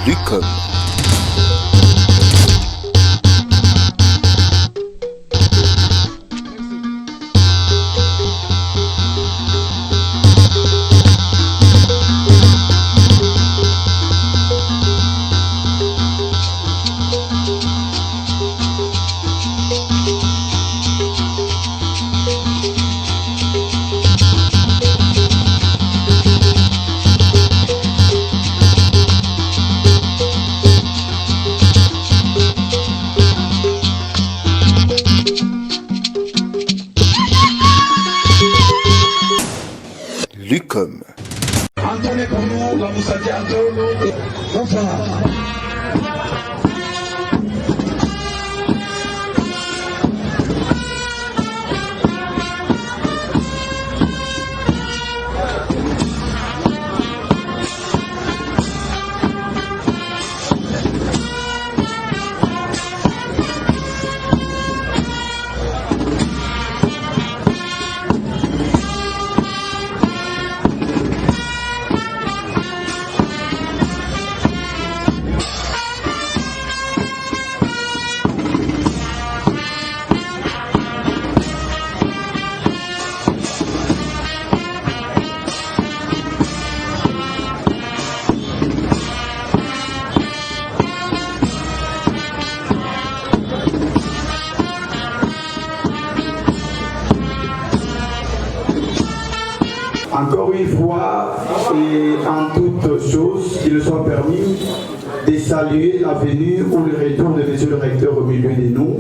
Lucom. Lucom. Entendez pour nous, la Moussa Diallo, bonsoir. Encore une fois, et en toute chose, qu'il soit permis de saluer la venue ou le retour de M. le recteur au milieu de nous,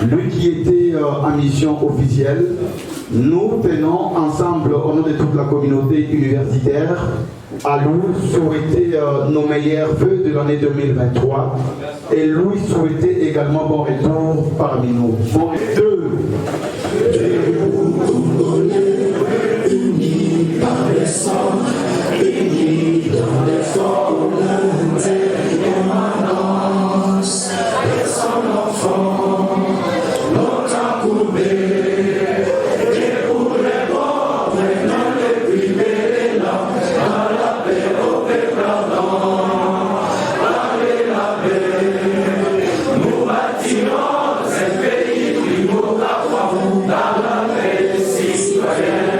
lui qui était en mission officielle. Nous tenons ensemble, au nom de toute la communauté universitaire, à lui souhaiter nos meilleurs vœux de l'année 2023 et lui souhaiter également bon retour parmi nous. Bon retour. Unis dans les formes émanence de son enfant, longtemps courbé, et pour les pauvres, dans les privés, dans la paix, au pardon, allez la paix, nous bâtirons un pays qui vaut la foi, dans la paix citoyenne.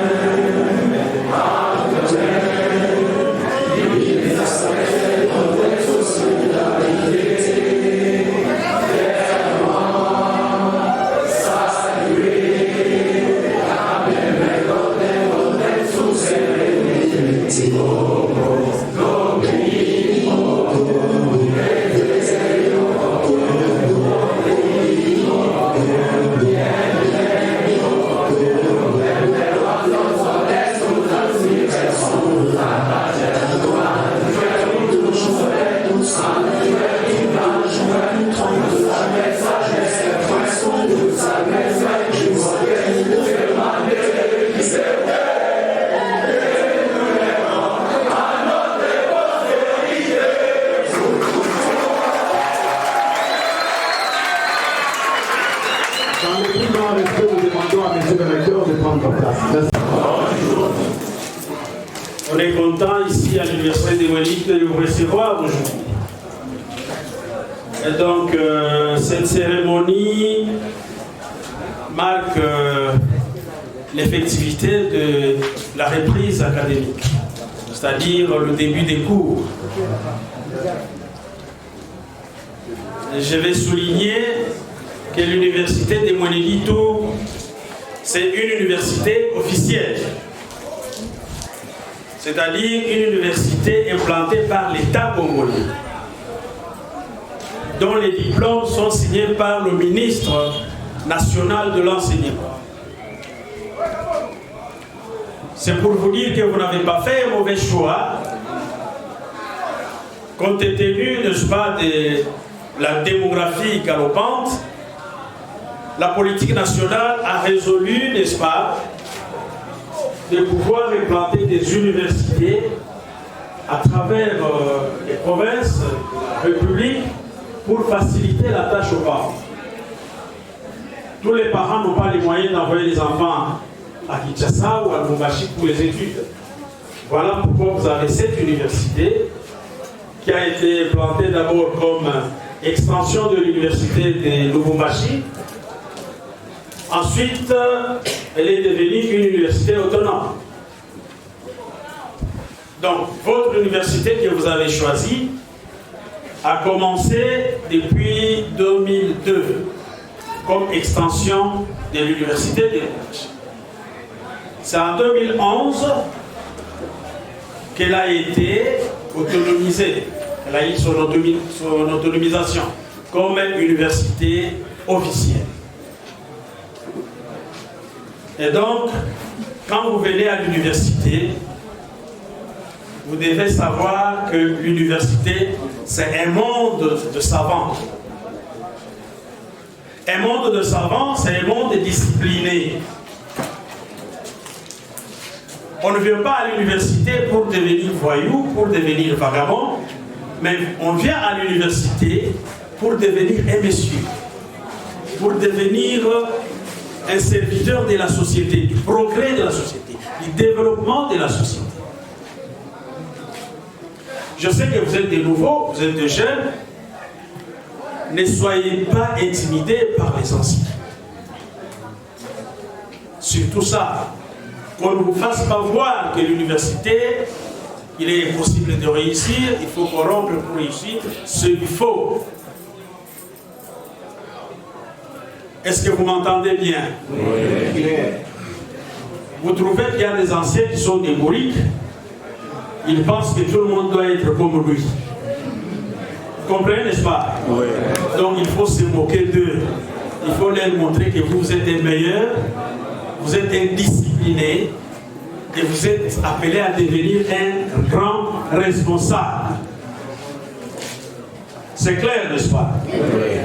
On est content ici à l'Université des Wallis de vous recevoir aujourd'hui. Et donc, cette cérémonie marque l'effectivité de la reprise académique, c'est-à-dire le début des cours. Je vais souligner que l'Université des Mwenelito, c'est une université officielle. C'est-à-dire une université implantée par l'État congolais, dont les diplômes sont signés par le ministre national de l'enseignement. C'est pour vous dire que vous n'avez pas fait un mauvais choix, compte tenu, n'est-ce pas, de la démographie galopante. La politique nationale a résolu, n'est-ce pas, de pouvoir implanter des universités à travers les provinces, la République, pour faciliter la tâche aux parents. Tous les parents n'ont pas les moyens d'envoyer les enfants à Kinshasa ou à Lubumbashi pour les études. Voilà pourquoi vous avez cette université qui a été plantée d'abord comme extension de l'université de Lubumbashi. Ensuite, elle est devenue une université autonome. Donc, votre université que vous avez choisie a commencé depuis 2002 comme extension de l'université de Lubumbashi. C'est en 2011 qu'elle a été autonomisée. Elle a eu son autonomisation comme université officielle. Et donc, quand vous venez à l'université, vous devez savoir que l'université, c'est un monde de savants. Un monde de savants, c'est un monde discipliné. On ne vient pas à l'université pour devenir voyou, pour devenir vagabond, mais on vient à l'université pour devenir un monsieur, pour devenir un serviteur de la société, du progrès de la société, du développement de la société. Je sais que vous êtes des nouveaux, vous êtes des jeunes. Ne soyez pas intimidés par les anciens. Surtout ça, qu'on ne vous fasse pas voir que l'université, il est possible de réussir, il faut corrompre pour réussir ce qu'il faut. Est-ce que vous m'entendez bien? Oui. Vous trouvez qu'il y a des anciens qui sont des bourriques? Ils pensent que tout le monde doit être comme lui. Vous comprenez, n'est-ce pas? Oui. Donc il faut se moquer d'eux. Il faut leur montrer que vous êtes les meilleurs, vous êtes indisciplinés et vous êtes appelés à devenir un grand responsable. C'est clair, n'est-ce pas? Oui.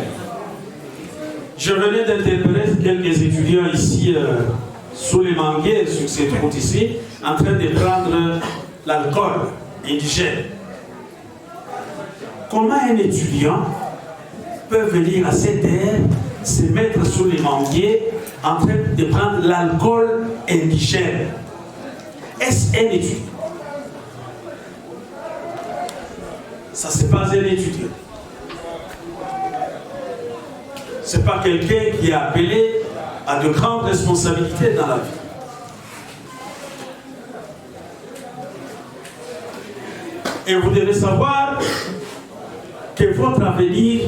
Je venais d'interpeller quelques étudiants ici sous les manguiers, sur cette route ici, en train de prendre l'alcool indigène. Comment un étudiant peut venir à cette heure, se mettre sous les manguiers en train de prendre l'alcool indigène? Est-ce un étudiant? Ça, c'est pas un étudiant. C'est pas quelqu'un qui est appelé à de grandes responsabilités dans la vie. Et vous devez savoir que votre avenir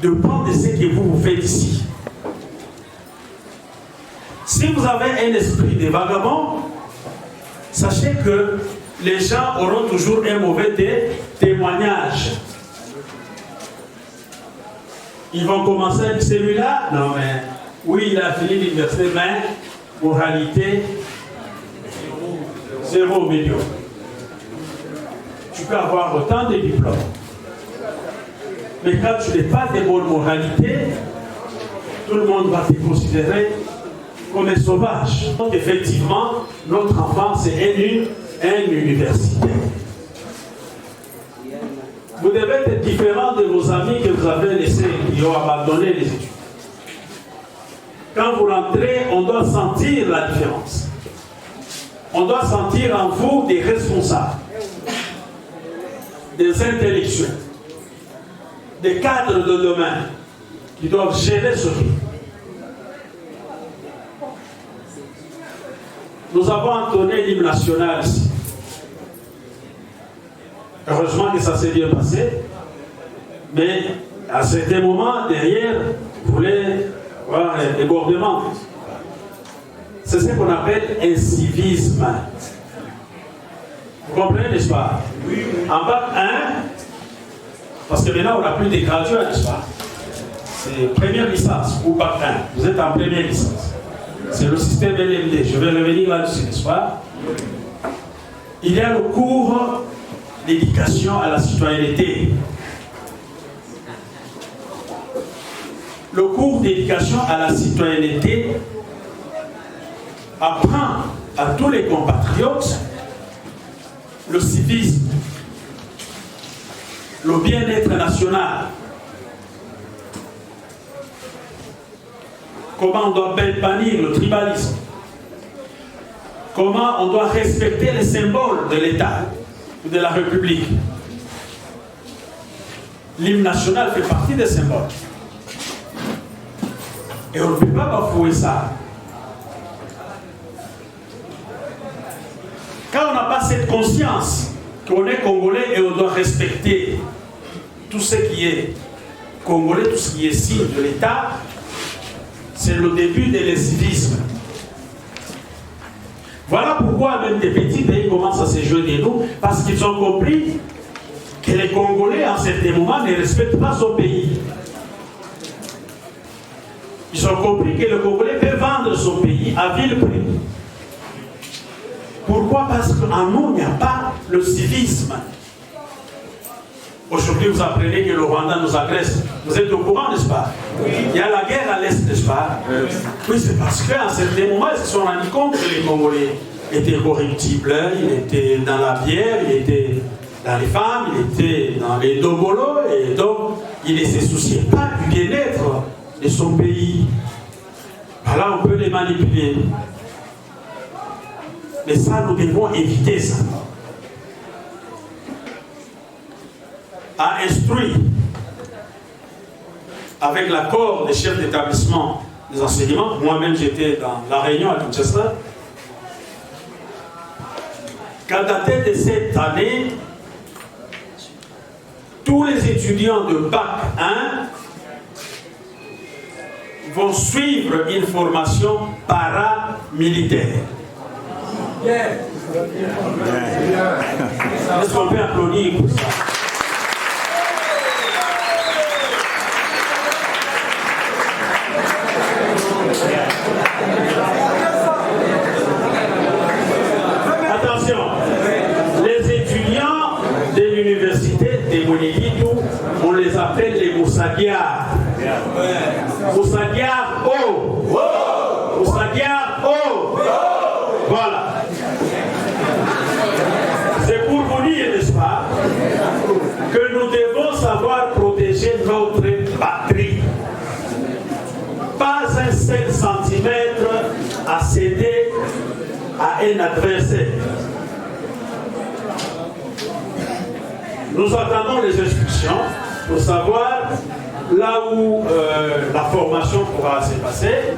dépend de ce que vous faites ici. Si vous avez un esprit de vagabond, sachez que les gens auront toujours un mauvais témoignage. Ils vont commencer avec celui-là. Non mais, oui, il a fini l'université, mais moralité, 0 million. Tu peux avoir autant de diplômes. Mais quand tu n'es pas de bonne moralité, tout le monde va te considérer comme un sauvage. Donc effectivement, notre enfant, c'est un universitaire. Vous devez être différent de vos amis que vous avez laissés, qui ont abandonné les études. Quand vous rentrez, on doit sentir la différence. On doit sentir en vous des responsables, des intellectuels, des cadres de demain qui doivent gérer ce pays. Nous avons entonné l'hymne national ici. Heureusement que ça s'est bien passé, mais à certains moments, derrière, vous voulez voir un débordement. C'est ce qu'on appelle un civisme. Vous comprenez, n'est-ce pas? Oui. En bac 1, parce que maintenant on n'a plus des graduats, n'est-ce pas? C'est première licence ou bac 1. Vous êtes en première licence. C'est le système LMD. Je vais revenir là-dessus, n'est-ce pas? Il y a le cours d'éducation à la citoyenneté. Le cours d'éducation à la citoyenneté apprend à tous les compatriotes le civisme, le bien-être national, comment on doit bannir le tribalisme, comment on doit respecter les symboles de l'État, ou de la République. L'hymne national fait partie des symboles. Et on ne peut pas bafouer ça. Quand on n'a pas cette conscience qu'on est Congolais et on doit respecter tout ce qui est Congolais, tout ce qui est signe de l'État, c'est le début de l'escivisme. Voilà pourquoi même des petits pays commencent à se jouer de nous, parce qu'ils ont compris que les Congolais, en certain moment, ne respectent pas son pays. Ils ont compris que le Congolais peut vendre son pays à vil prix. Pourquoi? Parce qu'en nous, il n'y a pas le civisme. Aujourd'hui, vous apprenez que le Rwanda nous agresse. Vous êtes au courant, n'est-ce pas? Oui. Il y a la guerre à l'Est, n'est-ce pas? Oui, c'est parce qu'à un certain moment, ils se sont rendus compte que les Congolais étaient corruptibles. Il était dans la bière, il était dans les femmes, il était dans les dobolos, et donc il ne se souciait pas du bien-être de son pays. Là, on peut les manipuler. Mais ça, nous devons éviter ça. A instruit, avec l'accord des chefs d'établissement des enseignements, moi-même j'étais dans la réunion à Kinshasa, qu'à dater de cette année, tous les étudiants de Bac 1 vont suivre une formation paramilitaire. Est-ce qu'on peut applaudir pour ça? Attention, les étudiants de l'université de Monélidou, on les appelle les Moussaguiars. Moussaguiars haut. Moussaguiars haut. Voilà. C'est pour vous dire, n'est-ce pas, que nous devons savoir protéger notre patrie. Pas un seul centimètre à céder à un adversaire. Nous attendons les instructions pour savoir là où la formation pourra se passer.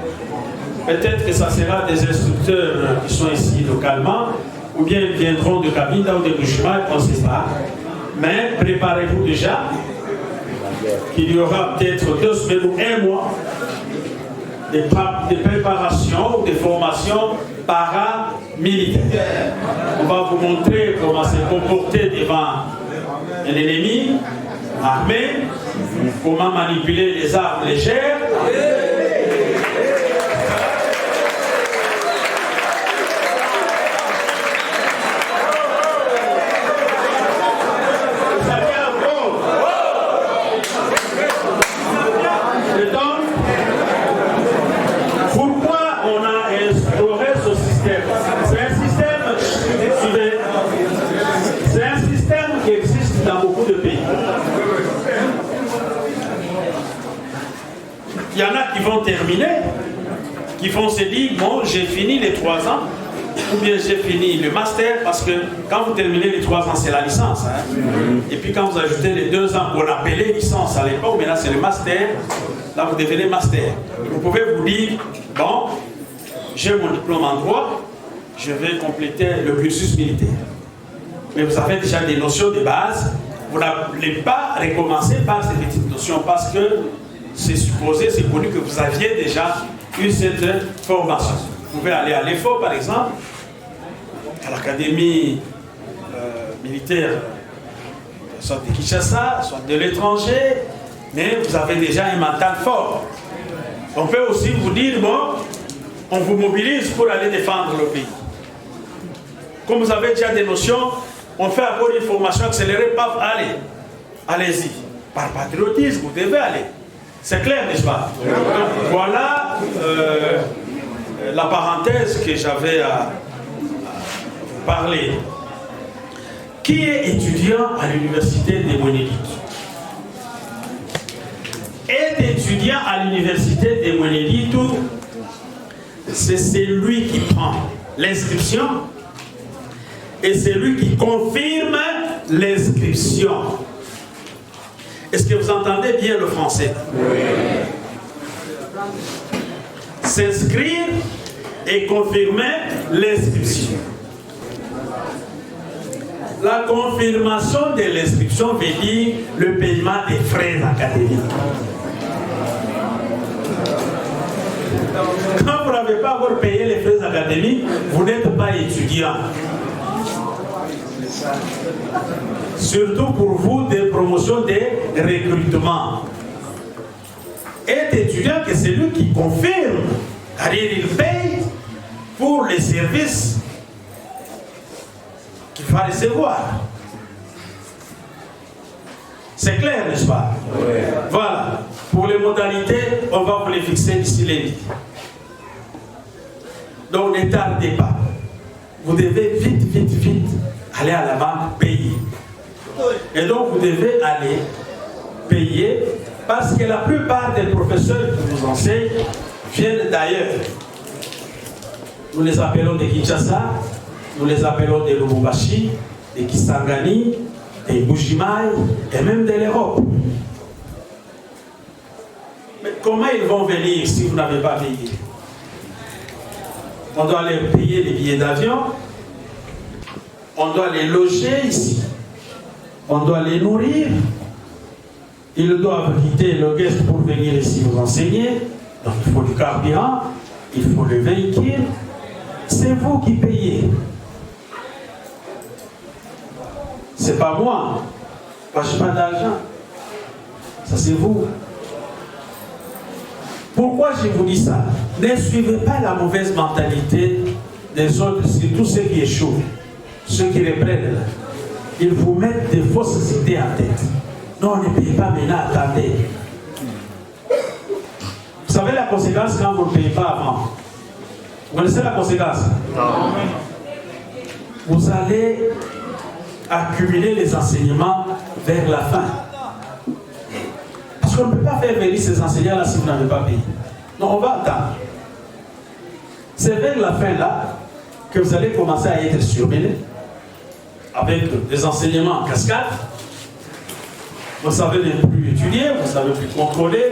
Peut-être que ça sera des instructeurs qui sont ici localement, ou bien ils viendront de Kabinda ou de Bushima, on ne sait pas. Mais préparez-vous déjà qu'il y aura peut-être 2 semaines ou 1 mois de préparation ou de formation paramilitaire. On va vous montrer comment se comporter devant un ennemi armé, comment manipuler les armes légères. Il y en a qui vont terminer, qui vont se dire, bon, j'ai fini les 3 ans, ou bien j'ai fini le master, parce que quand vous terminez les 3 ans, c'est la licence. Hein? Et puis quand vous ajoutez les 2 ans, on appelait licence à l'époque, mais là c'est le master, là vous devenez master. Vous pouvez vous dire, bon, j'ai mon diplôme en droit, je vais compléter le cursus militaire. Mais vous avez déjà des notions de base, vous n'allez pas recommencer par ces petites notions, parce que c'est supposé, c'est connu que vous aviez déjà eu cette formation. Vous pouvez aller à l'EFO, par exemple, à l'académie militaire, soit de Kinshasa, soit de l'étranger, mais vous avez déjà un mental fort. On peut aussi vous dire, bon, on vous mobilise pour aller défendre le pays. Comme vous avez déjà des notions, on fait encore une formation accélérée, paf, allez, allez-y. Par patriotisme, vous devez aller. C'est clair, n'est-ce pas? Voilà la parenthèse que j'avais à vous parler. Qui est étudiant à l'université des Monélites? Être étudiant à l'université des Monélites, c'est celui qui prend l'inscription et c'est lui qui confirme l'inscription. Est-ce que vous entendez bien le français? Oui. S'inscrire et confirmer l'inscription. La confirmation de l'inscription veut dire le paiement des frais académiques. Quand vous n'avez pas encore payé les frais académiques, vous n'êtes pas étudiant. Surtout pour vous, des promotions de recrutement. Être étudiant, que c'est lui qui confirme, car il paye pour les services qu'il va recevoir. C'est clair, n'est-ce pas? Oui. Voilà. Pour les modalités, on va vous les fixer d'ici lundi. Donc ne tardez pas. Vous devez vite aller à la banque payer. Et donc vous devez aller payer parce que la plupart des professeurs qui vous enseignent viennent d'ailleurs. Nous les appelons de Kinshasa, nous les appelons de Lubumbashi, de Kisangani, de Bujimaï et même de l'Europe. Mais comment ils vont venir si vous n'avez pas payé? On doit les payer les billets d'avion, on doit les loger ici, on doit les nourrir, ils doivent quitter le guest pour venir ici vous enseigner, donc il faut du carburant, il faut le véhicule, c'est vous qui payez. C'est pas moi, moi je n'ai pas d'argent, ça c'est vous. Pourquoi je vous dis ça? Ne suivez pas la mauvaise mentalité des autres, surtout ceux qui échouent, ceux qui reprennent. Ils vous mettent des fausses idées en tête. Non, ne payez pas maintenant, attendez. Vous savez la conséquence quand vous ne payez pas avant? Vous connaissez la conséquence? Non. Vous allez accumuler les enseignements vers la fin. Parce qu'on ne peut pas faire venir ces enseignants-là si vous n'avez pas payé. Non, on va attendre. C'est vers la fin là que vous allez commencer à être surveillés avec des enseignements en cascade. Vous savez ne plus étudier, vous savez plus contrôler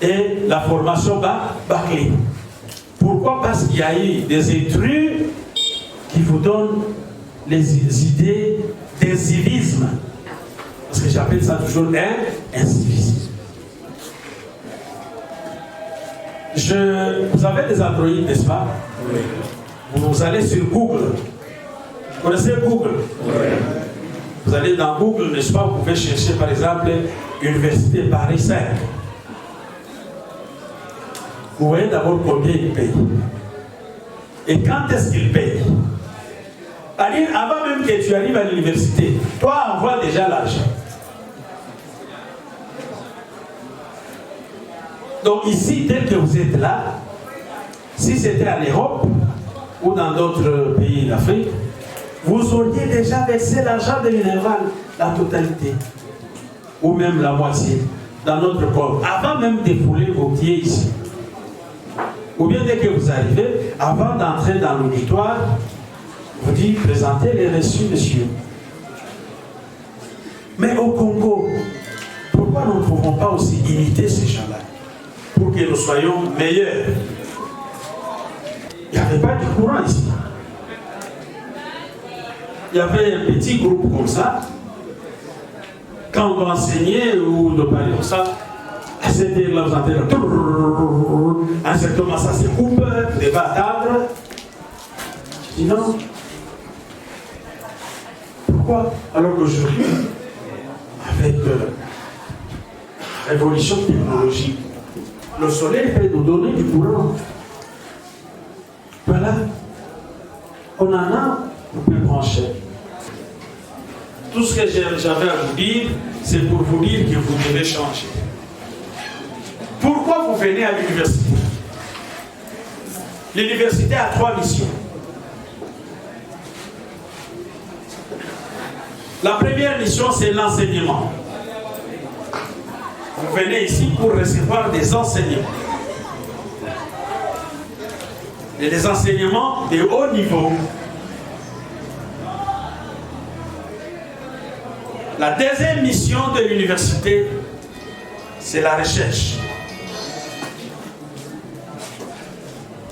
et la formation va bâcler. Pourquoi? Parce qu'il y a eu des intrus qui vous donnent les idées d'incivisme. Parce que j'appelle ça toujours un incivisme. Vous avez des Android, n'est-ce pas? Oui. Vous allez sur Google. Vous connaissez Google? Oui. Vous allez dans Google, n'est-ce pas? Vous pouvez chercher par exemple Université Paris 5. Vous voyez d'abord combien il paye. Et quand est-ce qu'il paye? Avant même que tu arrives à l'université, toi envoie déjà l'argent. Donc ici, tel que vous êtes là, si c'était en Europe ou dans d'autres pays d'Afrique, vous auriez déjà versé l'argent de Minerval, la totalité, ou même la moitié, dans notre corps, avant même de fouler vos pieds ici. Ou bien dès que vous arrivez, avant d'entrer dans l'auditoire, vous dites, présentez les reçus, monsieur. Mais au Congo, pourquoi nous ne pouvons pas aussi imiter ces gens-là? Pour que nous soyons meilleurs. Il n'y avait pas de courant ici. Il y avait un petit groupe comme ça. Quand on doit enseigner ou de parler comme ça, à cette heure-là, vous entendez un certain moment, ça se coupe, vous devez attendre. Je dis non. Pourquoi? Alors qu'aujourd'hui, avec la révolution technologique, le soleil peut nous donner du courant. Voilà. On en a, on peut brancher. Tout ce que j'avais à vous dire, c'est pour vous dire que vous devez changer. Pourquoi vous venez à l'université? L'université a 3 missions. La première mission, c'est l'enseignement. Vous venez ici pour recevoir des enseignements. Et des enseignements de haut niveau. La deuxième mission de l'université, c'est la recherche.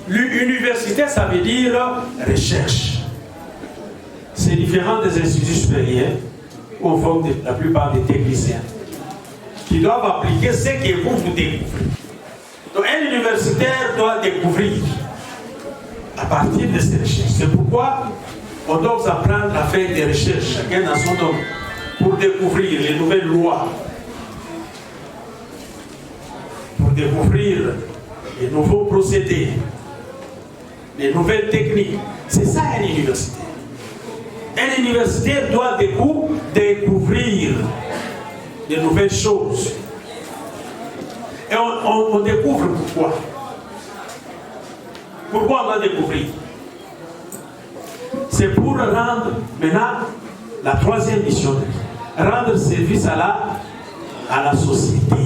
L'université, ça veut dire recherche. C'est différent des instituts supérieurs, où on forme la plupart des techniciens, qui doivent appliquer ce que vous découvrez. Donc un universitaire doit découvrir à partir de ces recherches. C'est pourquoi on doit vous apprendre à faire des recherches, chacun dans son domaine, pour découvrir les nouvelles lois, pour découvrir les nouveaux procédés, les nouvelles techniques. C'est ça un universitaire. Un universitaire doit découvrir de nouvelles choses. Et on découvre pourquoi. Pourquoi on doit découvrir? C'est pour rendre, maintenant, la troisième mission, rendre service à la société.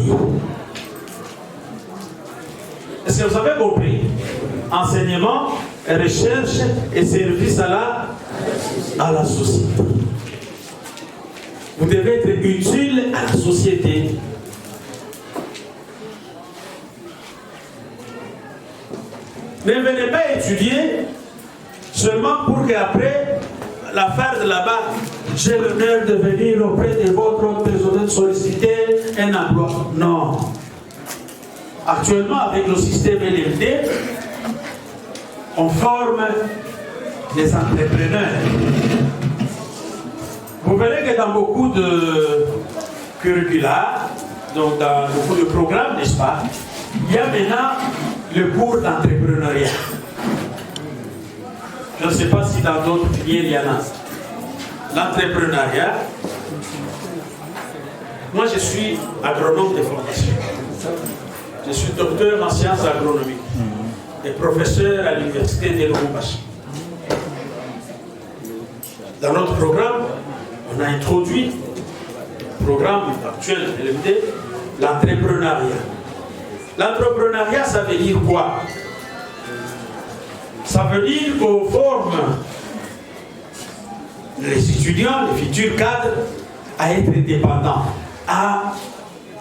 Est-ce que vous avez compris? Enseignement, recherche et service à la société. Vous devez être utile à la société. Ne venez pas étudier seulement pour qu'après la fin de là-bas, j'ai l'honneur de venir auprès de votre trésorier solliciter un emploi. Non. Actuellement, avec le système LMD, on forme des entrepreneurs. Vous verrez que dans beaucoup de curricula, donc dans beaucoup de programmes, n'est-ce pas, il y a maintenant le cours d'entrepreneuriat. Je ne sais pas si dans d'autres filières il y en a. L'entrepreneuriat. Moi, je suis agronome de formation. Je suis docteur en sciences agronomiques et professeur à l'université de Lubumbashi. Dans notre programme, on a introduit le programme actuel de l'MD, l'entrepreneuriat. L'entrepreneuriat, ça veut dire quoi? Ça veut dire qu'on forme les étudiants, les futurs cadres, à être indépendants, à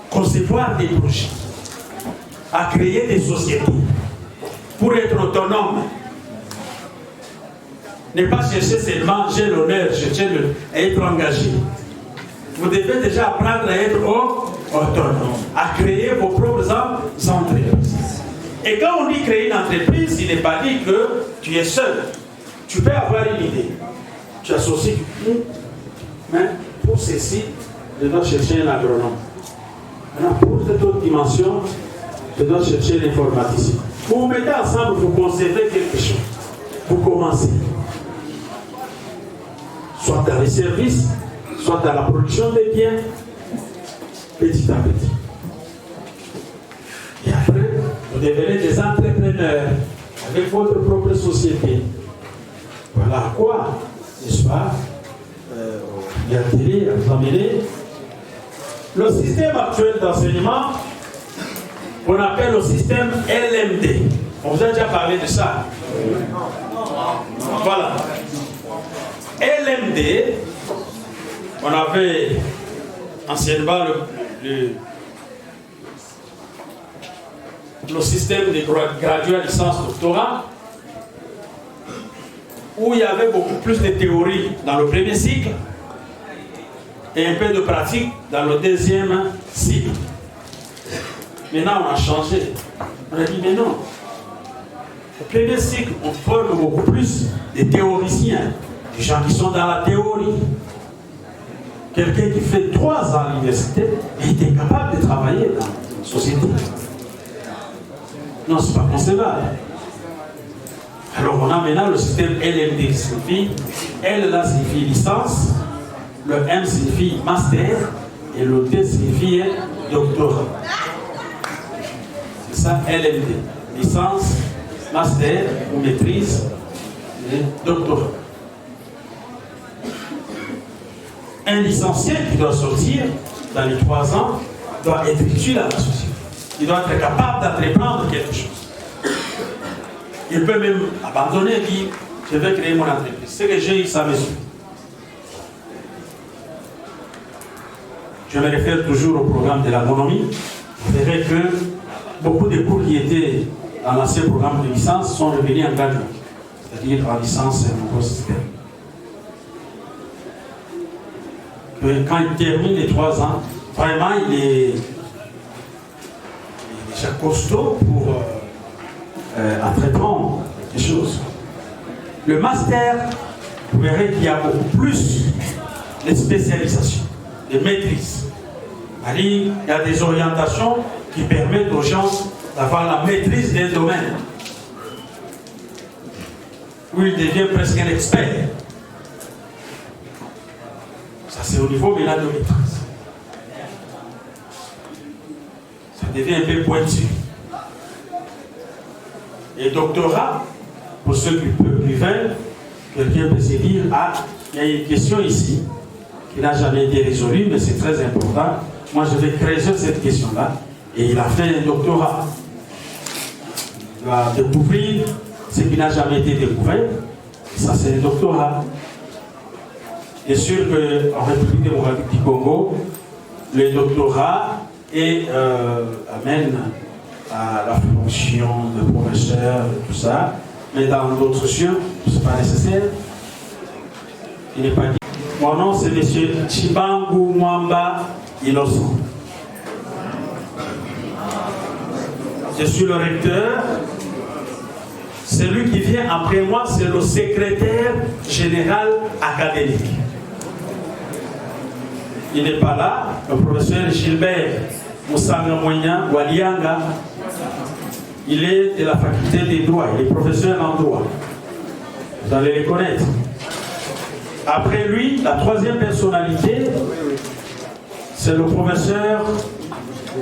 concevoir des projets, à créer des sociétés, pour être autonomes. Ne pas chercher seulement j'ai l'honneur, chercher à être engagé. Vous devez déjà apprendre à être autonome, à créer vos propres entreprises. Et quand on dit créer une entreprise, il n'est pas dit que tu es seul. Tu peux avoir une idée. Tu associes tout, mais pour ceci, je dois chercher un agronome. Maintenant, pour cette autre dimension, je dois chercher l'informaticien. Vous vous mettez ensemble, vous concevez quelque chose. Vous commencez. Soit dans les services, soit dans la production des biens, petit à petit. Et après, vous devenez des entrepreneurs avec votre propre société. Voilà à quoi, n'est-ce pas, il y a intérêt à vous amener. Le système actuel d'enseignement, on appelle le système LMD. On vous a déjà parlé de ça. Voilà. LMD, on avait anciennement le système de graduat, licence, doctorat, où il y avait beaucoup plus de théorie dans le premier cycle et un peu de pratique dans le deuxième cycle. Maintenant, on a changé. On a dit, mais non. Au premier cycle, on forme beaucoup plus de théoriciens, des gens qui sont dans la théorie. Quelqu'un qui fait 3 ans à l'université est incapable de travailler dans la société. Non, ce n'est pas concevable. Alors on a maintenant le système LMD qui signifie, L là signifie licence, le M signifie master et le D signifie doctorat. C'est ça LMD, licence, master ou maîtrise et doctorat. Un licencié qui doit sortir dans les 3 ans doit être utile à la société. Il doit être capable d'entreprendre quelque chose. Il peut même abandonner et dire je vais créer mon entreprise. Ce que j'ai eu, ça me suffit. je me réfère toujours au programme de l'agronomie, vous verrez que beaucoup de cours qui étaient dans l'ancien programme de licence sont revenus en graduat, c'est-à-dire en licence microsystème. Quand il termine les 3 ans, vraiment il est déjà costaud pour entreprendre des choses. Le master, vous verrez qu'il y a beaucoup plus de spécialisation, de maîtrise. Il y a des orientations qui permettent aux gens d'avoir la maîtrise d'un domaine où il devient presque un expert. Ça c'est au niveau de la maîtrise. Ça devient un peu pointu. Et doctorat, pour ceux qui veulent, quelqu'un peut se dire, ah, il y a une question ici qui n'a jamais été résolue, mais c'est très important. Moi, je vais creuser cette question-là. Et il a fait un doctorat. Il va découvrir ce qui n'a jamais été découvert. Et ça, c'est un doctorat. Bien sûr qu'en République démocratique du Congo, le doctorat amène à la fonction de professeur, tout ça. Mais dans d'autres cieux, ce n'est pas nécessaire. Il n'est pas dit. Mon nom, c'est M. Chibangu Mwamba Innocent. Je suis le recteur. Celui qui vient après moi, c'est le secrétaire général académique. Il n'est pas là. Le professeur Gilbert Moussanga Moignan Walianga, il est de la faculté des droits. Il est professeur en droit. Vous allez les connaître. Après lui, la troisième personnalité, c'est le professeur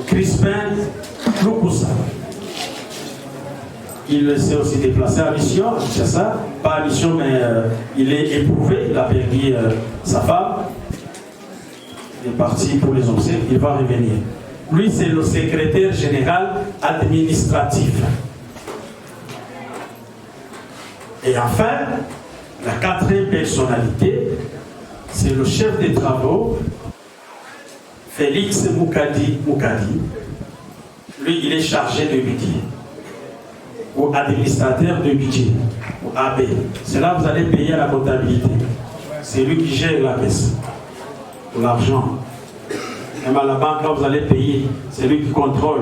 Crispin Lukusa. Il s'est aussi déplacé à mission, c'est ça, pas à mission, mais il est éprouvé, il a perdu sa femme. Il est parti pour les obsèques, il va revenir. Lui, c'est le secrétaire général administratif. Et enfin, la quatrième personnalité, c'est le chef des travaux, Félix Moukadi. Lui, il est chargé de budget, ou administrateur de budget, ou AB. C'est là que vous allez payer à la comptabilité. C'est lui qui gère la caisse, l'argent. Même à la banque, quand vous allez payer, c'est lui qui contrôle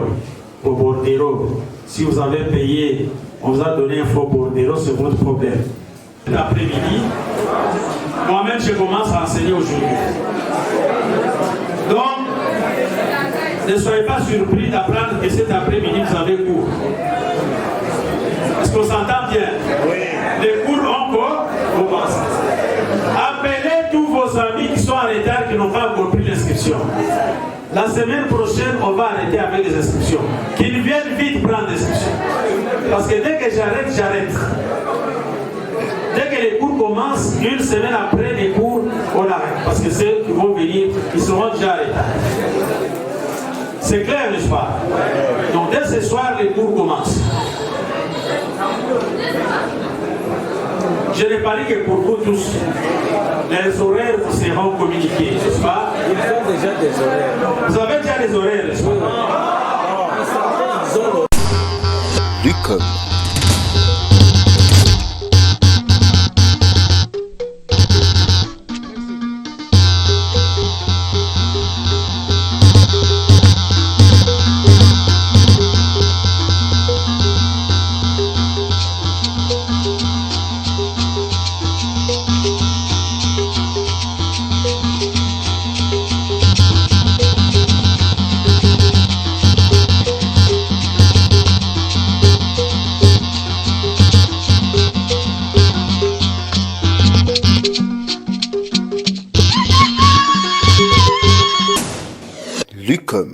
vos bordereaux. Si vous avez payé, on vous a donné un faux bordereau, c'est votre problème. Cet après-midi, moi-même, je commence à enseigner aujourd'hui. Donc, ne soyez pas surpris d'apprendre que cet après-midi, vous avez cours. Est-ce qu'on s'entend bien? Oui. Les cours ont commencé. Appelez tous vos amis qui sont en retard, qui n'ont pas encore pris l'inscription. La semaine prochaine, on va arrêter avec les inscriptions. Qu'ils viennent vite prendre l'inscription. Parce que dès que j'arrête, j'arrête. Dès que les cours commencent, une semaine après les cours, on arrête. Parce que ceux qui vont venir, ils seront déjà arrêtés. C'est clair, n'est-ce pas? Donc dès ce soir, les cours commencent. Je n'ai pas dit que pour vous tous, les horaires vous seront communiqués, n'est-ce pas? Ils ont déjà des horaires. Vous avez déjà des horaires, n'est-ce pas? Lucom. Lucom.